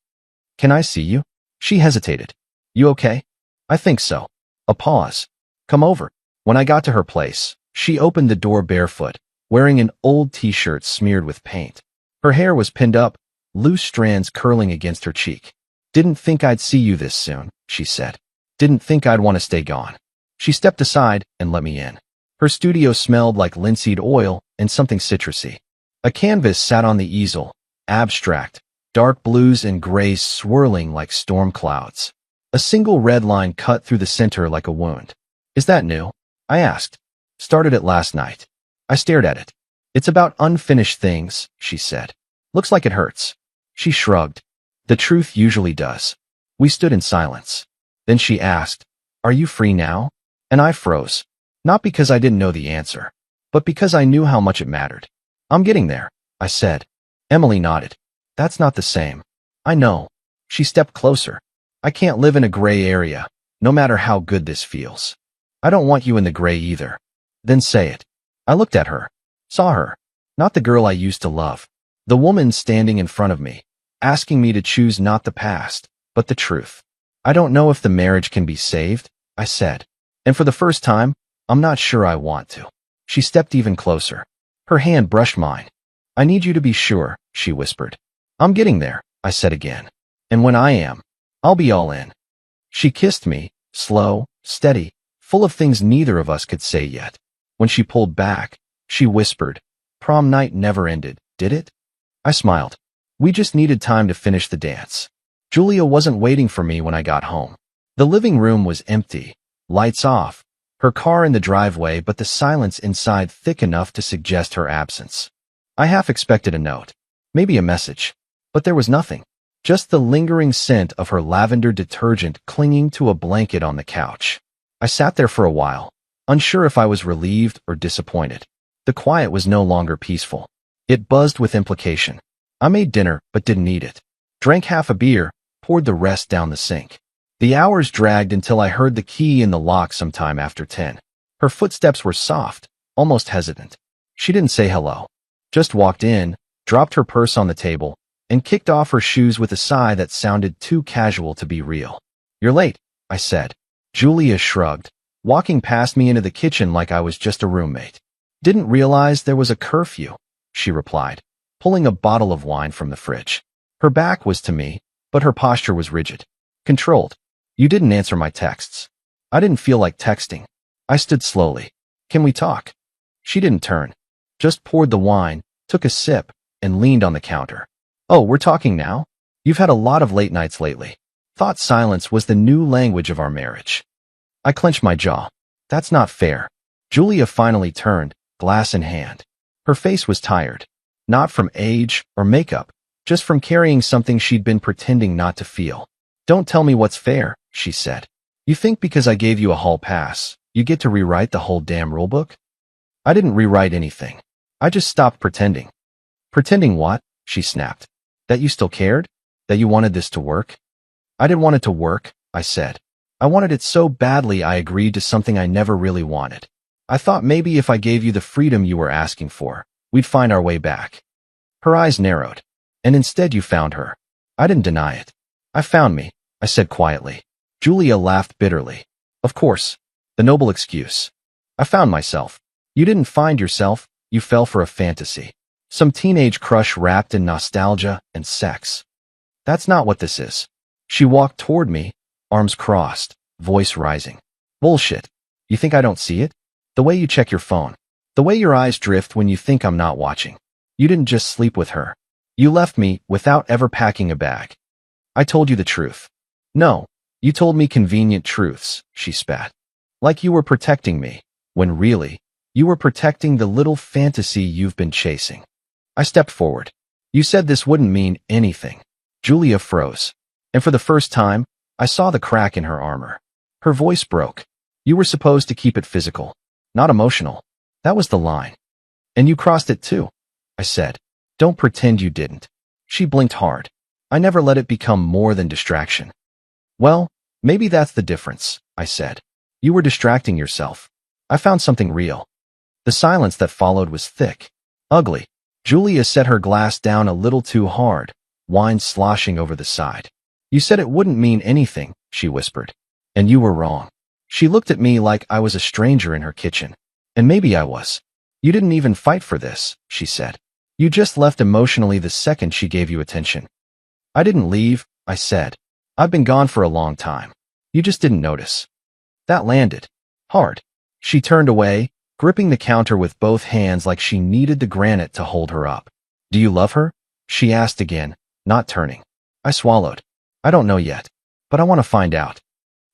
"Can I see you?" She hesitated. "You okay?" "I think so." A pause. "Come over." When I got to her place, she opened the door barefoot, wearing an old t-shirt smeared with paint. Her hair was pinned up, loose strands curling against her cheek. "Didn't think I'd see you this soon," she said. "Didn't think I'd want to stay gone." She stepped aside and let me in. Her studio smelled like linseed oil and something citrusy. A canvas sat on the easel, abstract, dark blues and grays swirling like storm clouds. A single red line cut through the center like a wound. "Is that new?" I asked. "Started it last night." I stared at it. "It's about unfinished things," she said. "Looks like it hurts." She shrugged. The truth usually does. We stood in silence. Then she asked, "Are you free now?" And I froze. Not because I didn't know the answer, but because I knew how much it mattered. "I'm getting there," I said. Emily nodded. "That's not the same." "I know." She stepped closer. "I can't live in a gray area. no matter how good this feels. I don't want you in the gray either. Then say it. I looked at her. Saw her. Not the girl I used to love. The woman standing in front of me, asking me to choose not the past, but the truth. I don't know if the marriage can be saved, I said. And for the first time, I'm not sure I want to. She stepped even closer. Her hand brushed mine. I need you to be sure, she whispered. I'm getting there, I said again. And when I am, I'll be all in. She kissed me, slow, steady, full of things neither of us could say yet. When she pulled back, she whispered, "Prom night never ended, did it?" I smiled. We just needed time to finish the dance. Julia wasn't waiting for me when I got home. The living room was empty, lights off, her car in the driveway, but the silence inside thick enough to suggest her absence. I half expected a note, maybe a message, but there was nothing. Just the lingering scent of her lavender detergent clinging to a blanket on the couch. I sat there for a while, unsure if I was relieved or disappointed. The quiet was no longer peaceful. It buzzed with implication. I made dinner, but didn't eat it. Drank half a beer, poured the rest down the sink. The hours dragged until I heard the key in the lock sometime after 10. Her footsteps were soft, almost hesitant. She didn't say hello. Just walked in, dropped her purse on the table, and kicked off her shoes with a sigh that sounded too casual to be real. "You're late," I said. Julia shrugged, walking past me into the kitchen like I was just a roommate. "Didn't realize there was a curfew," she replied, pulling a bottle of wine from the fridge. Her back was to me, but her posture was rigid, controlled. "You didn't answer my texts." I didn't feel like texting. I stood slowly. "Can we talk?" She didn't turn, just poured the wine, took a sip, and leaned on the counter. "Oh, we're talking now? You've had a lot of late nights lately." Thought silence was the new language of our marriage. I clenched my jaw. That's not fair. Julia finally turned, glass in hand. Her face was tired. Not from age or makeup, just from carrying something she'd been pretending not to feel. "Don't tell me what's fair," she said. "You think because I gave you a hall pass, you get to rewrite the whole damn rulebook?" I didn't rewrite anything. I just stopped pretending. "Pretending what?" she snapped. "That you still cared? That you wanted this to work?" "I didn't want it to work," I said. "I wanted it so badly I agreed to something I never really wanted. I thought maybe if I gave you the freedom you were asking for, we'd find our way back." Her eyes narrowed. "And instead you found her." I didn't deny it. "I found me," I said quietly. Julia laughed bitterly. "Of course. The noble excuse. I found myself. You didn't find yourself, you fell for a fantasy. Some teenage crush wrapped in nostalgia and sex. That's not what this is." She walked toward me, arms crossed, voice rising. "Bullshit. You think I don't see it? The way you check your phone. The way your eyes drift when you think I'm not watching. You didn't just sleep with her. You left me without ever packing a bag." I told you the truth. "No, you told me convenient truths," she spat. "Like you were protecting me, when really, you were protecting the little fantasy you've been chasing." I stepped forward. "You said this wouldn't mean anything." Julia froze. And for the first time, I saw the crack in her armor. Her voice broke. "You were supposed to keep it physical, not emotional. That was the line. And you crossed it too," I said. "Don't pretend you didn't." She blinked hard. "I never let it become more than distraction." "Well, maybe that's the difference," I said. "You were distracting yourself. I found something real." The silence that followed was thick, ugly. Julia set her glass down a little too hard, wine sloshing over the side. "You said it wouldn't mean anything," she whispered. "And you were wrong." She looked at me like I was a stranger in her kitchen. And maybe I was. "You didn't even fight for this," she said. "You just left emotionally the second she gave you attention." "I didn't leave," I said. "I've been gone for a long time. You just didn't notice." That landed hard. She turned away, gripping the counter with both hands like she needed the granite to hold her up. "Do you love her?" she asked again, not turning. I swallowed. "I don't know yet, but I want to find out."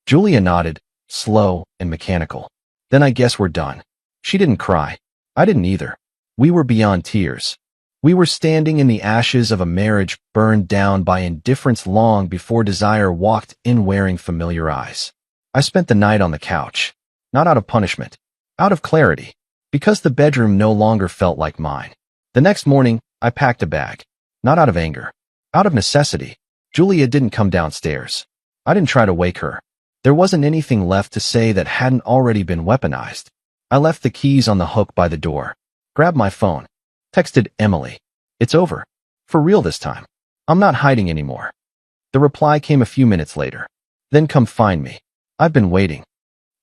Julia nodded, slow and mechanical. "Then I guess we're done." She didn't cry. I didn't either. We were beyond tears. We were standing in the ashes of a marriage burned down by indifference long before desire walked in wearing familiar eyes. I spent the night on the couch, not out of punishment, out of clarity, because the bedroom no longer felt like mine. The next morning, I packed a bag, not out of anger, out of necessity. Julia didn't come downstairs. I didn't try to wake her. There wasn't anything left to say that hadn't already been weaponized. I left the keys on the hook by the door, grabbed my phone, texted Emily. It's over. For real this time. I'm not hiding anymore. The reply came a few minutes later. Then come find me. I've been waiting.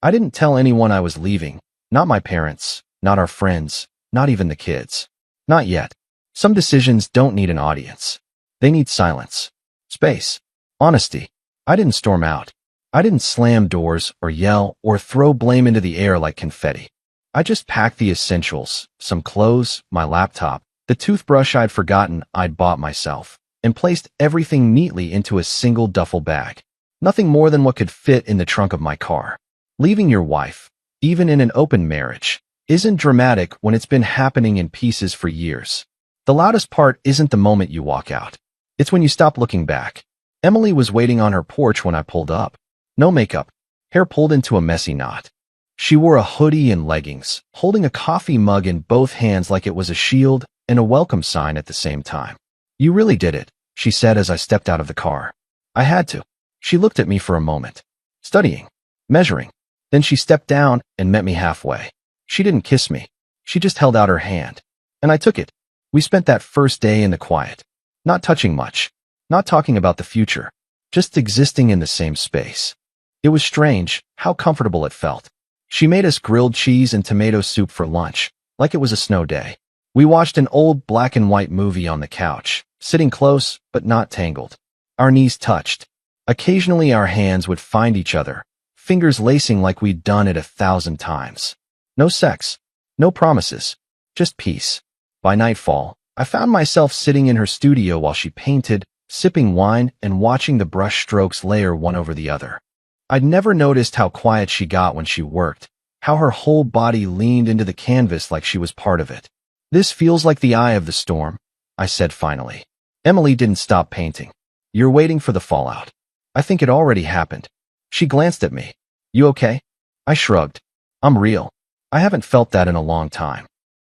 I didn't tell anyone I was leaving. Not my parents, not our friends, not even the kids. Not yet. Some decisions don't need an audience. They need silence. Space. Honesty. I didn't storm out. I didn't slam doors or yell or throw blame into the air like confetti. I just packed the essentials, some clothes, my laptop, the toothbrush I'd forgotten I'd bought myself, and placed everything neatly into a single duffel bag. Nothing more than what could fit in the trunk of my car. Leaving your wife, even in an open marriage, isn't dramatic when it's been happening in pieces for years. The loudest part isn't the moment you walk out. It's when you stop looking back. Emily was waiting on her porch when I pulled up. No makeup, hair pulled into a messy knot. She wore a hoodie and leggings, holding a coffee mug in both hands like it was a shield and a welcome sign at the same time. You really did it, she said as I stepped out of the car. I had to. She looked at me for a moment, studying, measuring. Then she stepped down and met me halfway. She didn't kiss me. She just held out her hand. And I took it. We spent that first day in the quiet, not touching much, not talking about the future, just existing in the same space. It was strange how comfortable it felt. She made us grilled cheese and tomato soup for lunch, like it was a snow day. We watched an old black and white movie on the couch, sitting close but not tangled. Our knees touched. Occasionally our hands would find each other, fingers lacing like we'd done it 1,000 times. No sex, no promises, just peace. By nightfall, I found myself sitting in her studio while she painted, sipping wine and watching the brush strokes layer one over the other. I'd never noticed how quiet she got when she worked, how her whole body leaned into the canvas like she was part of it. This feels like the eye of the storm, I said finally. Emily didn't stop painting. You're waiting for the fallout. I think it already happened. She glanced at me. You okay? I shrugged. I'm real. I haven't felt that in a long time.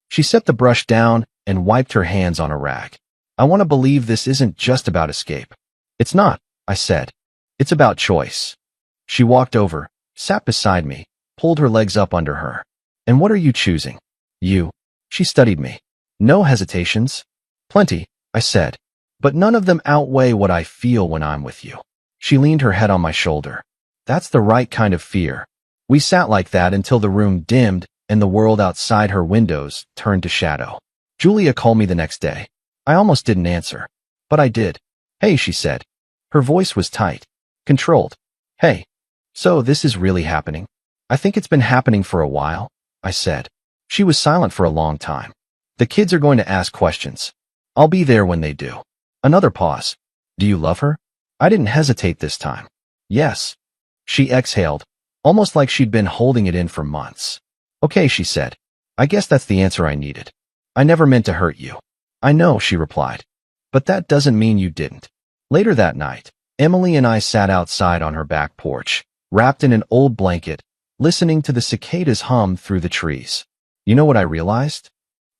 She set the brush down and wiped her hands on a rag. I want to believe this isn't just about escape. It's not, I said. It's about choice. She walked over, sat beside me, pulled her legs up under her. And what are you choosing? You. She studied me. No hesitations? Plenty, I said. But none of them outweigh what I feel when I'm with you. She leaned her head on my shoulder. That's the right kind of fear. We sat like that until the room dimmed and the world outside her windows turned to shadow. Julia called me the next day. I almost didn't answer. But I did. Hey, she said. Her voice was tight, controlled. Hey. So this is really happening? I think it's been happening for a while, I said. She was silent for a long time. The kids are going to ask questions. I'll be there when they do. Another pause. Do you love her? I didn't hesitate this time. Yes. She exhaled, almost like she'd been holding it in for months. Okay, she said. I guess that's the answer I needed. I never meant to hurt you. I know, she replied. But that doesn't mean you didn't. Later that night, Emily and I sat outside on her back porch, wrapped in an old blanket, listening to the cicadas hum through the trees. You know what I realized?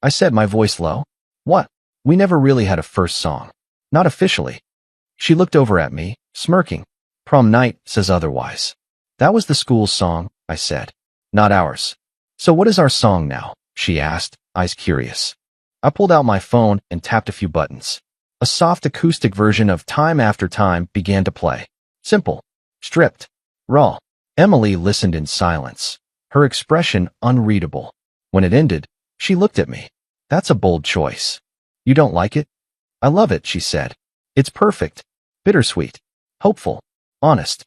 I said, my voice low. What? We never really had a first song. Not officially. She looked over at me, smirking. Prom night says otherwise. That was the school's song, I said. Not ours. So what is our song now? She asked, eyes curious. I pulled out my phone and tapped a few buttons. A soft acoustic version of Time After Time began to play. Simple. Stripped. Raw. Emily listened in silence, her expression unreadable. When it ended, she looked at me. That's a bold choice. You don't like it? I love it, she said. It's perfect. Bittersweet. Hopeful. Honest.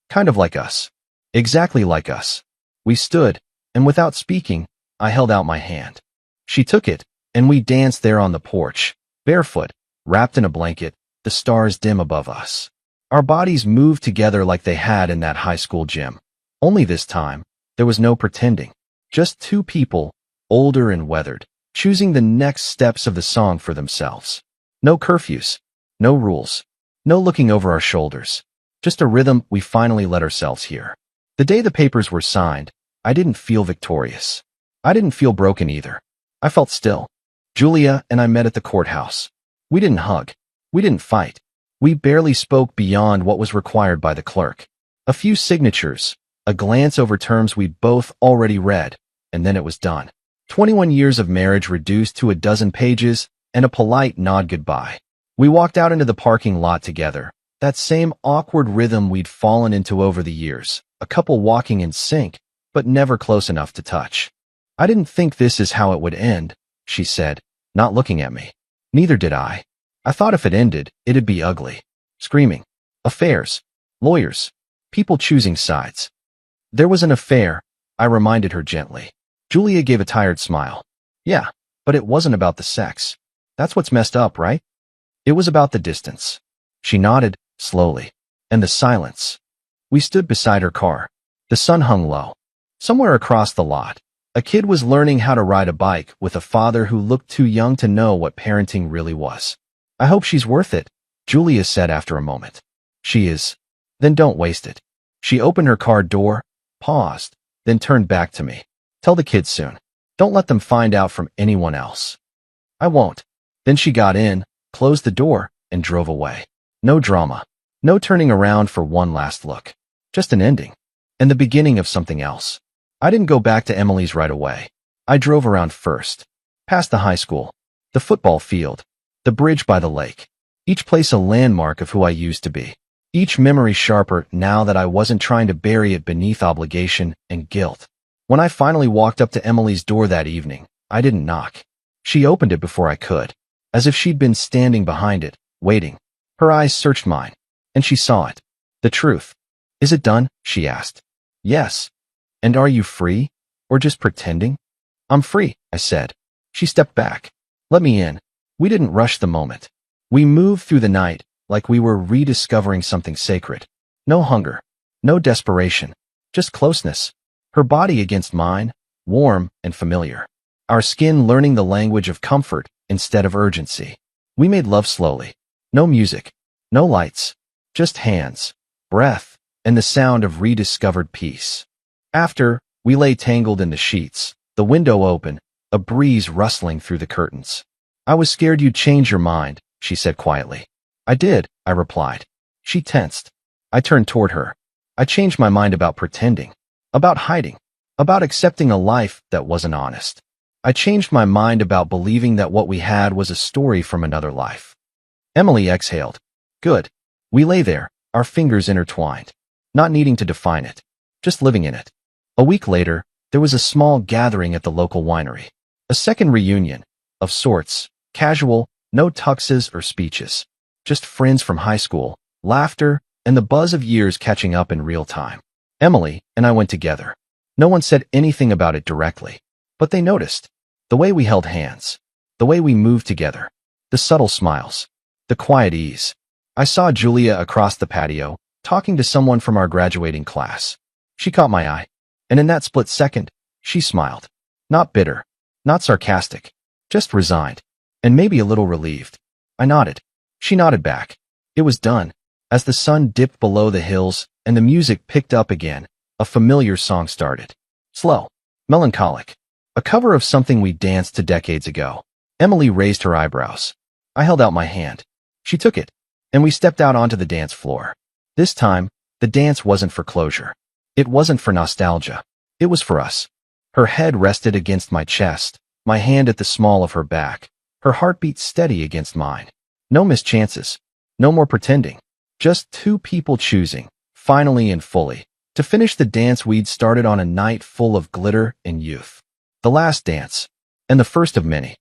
Kind of like us. Exactly like us. We stood, and without speaking, I held out my hand. She took it, and we danced there on the porch, barefoot, wrapped in a blanket, the stars dim above us. Our bodies moved together like they had in that high school gym. Only this time, there was no pretending. Just two people, older and weathered, choosing the next steps of the song for themselves. No curfews. No rules. No looking over our shoulders. Just a rhythm we finally let ourselves hear. The day the papers were signed, I didn't feel victorious. I didn't feel broken either. I felt still. Julia and I met at the courthouse. We didn't hug. We didn't fight. We barely spoke beyond what was required by the clerk. A few signatures, a glance over terms we'd both already read, and then it was done. 21 years of marriage reduced to a dozen pages, and a polite nod goodbye. We walked out into the parking lot together, that same awkward rhythm we'd fallen into over the years, a couple walking in sync, but never close enough to touch. I didn't think this is how it would end, she said, not looking at me. Neither did I. I thought if it ended, it'd be ugly. Screaming. Affairs. Lawyers. People choosing sides. There was an affair, I reminded her gently. Julia gave a tired smile. Yeah, but it wasn't about the sex. That's what's messed up, right? It was about the distance. She nodded, slowly. And the silence. We stood beside her car. The sun hung low. Somewhere across the lot, a kid was learning how to ride a bike with a father who looked too young to know what parenting really was. I hope she's worth it, Julia said after a moment. She is. Then don't waste it. She opened her car door, paused, then turned back to me. Tell the kids soon. Don't let them find out from anyone else. I won't. Then she got in, closed the door, and drove away. No drama. No turning around for one last look. Just an ending. And the beginning of something else. I didn't go back to Emily's right away. I drove around first. Past the high school. The football field. The bridge by the lake. Each place a landmark of who I used to be. Each memory sharper now that I wasn't trying to bury it beneath obligation and guilt. When I finally walked up to Emily's door that evening, I didn't knock. She opened it before I could, as if she'd been standing behind it, waiting. Her eyes searched mine, and she saw it. The truth. Is it done? She asked. Yes. And are you free? Or just pretending? I'm free, I said. She stepped back. Let me in. We didn't rush the moment. We moved through the night like we were rediscovering something sacred. No hunger. No desperation. Just closeness. Her body against mine, warm and familiar. Our skin learning the language of comfort instead of urgency. We made love slowly. No music. No lights. Just hands, breath, and the sound of rediscovered peace. After, we lay tangled in the sheets, the window open, a breeze rustling through the curtains. I was scared you'd change your mind, she said quietly. I did, I replied. She tensed. I turned toward her. I changed my mind about pretending, about hiding, about accepting a life that wasn't honest. I changed my mind about believing that what we had was a story from another life. Emily exhaled. Good. We lay there, our fingers intertwined, not needing to define it, just living in it. A week later, there was a small gathering at the local winery. A second reunion, of sorts, casual, no tuxes or speeches. Just friends from high school, laughter, and the buzz of years catching up in real time. Emily and I went together. No one said anything about it directly, but they noticed. The way we held hands, the way we moved together, the subtle smiles, the quiet ease. I saw Julia across the patio, talking to someone from our graduating class. She caught my eye, and in that split second, she smiled. Not bitter, not sarcastic, just resigned, and maybe a little relieved. I nodded. She nodded back. It was done. As the sun dipped below the hills and the music picked up again, a familiar song started. Slow, melancholic, a cover of something we danced to decades ago. Emily raised her eyebrows. I held out my hand. She took it, and we stepped out onto the dance floor. This time, the dance wasn't for closure. It wasn't for nostalgia. It was for us. Her head rested against my chest, my hand at the small of her back, her heartbeat steady against mine. No missed chances. No more pretending. Just two people choosing, finally and fully, to finish the dance we'd started on a night full of glitter and youth. The last dance, and the first of many.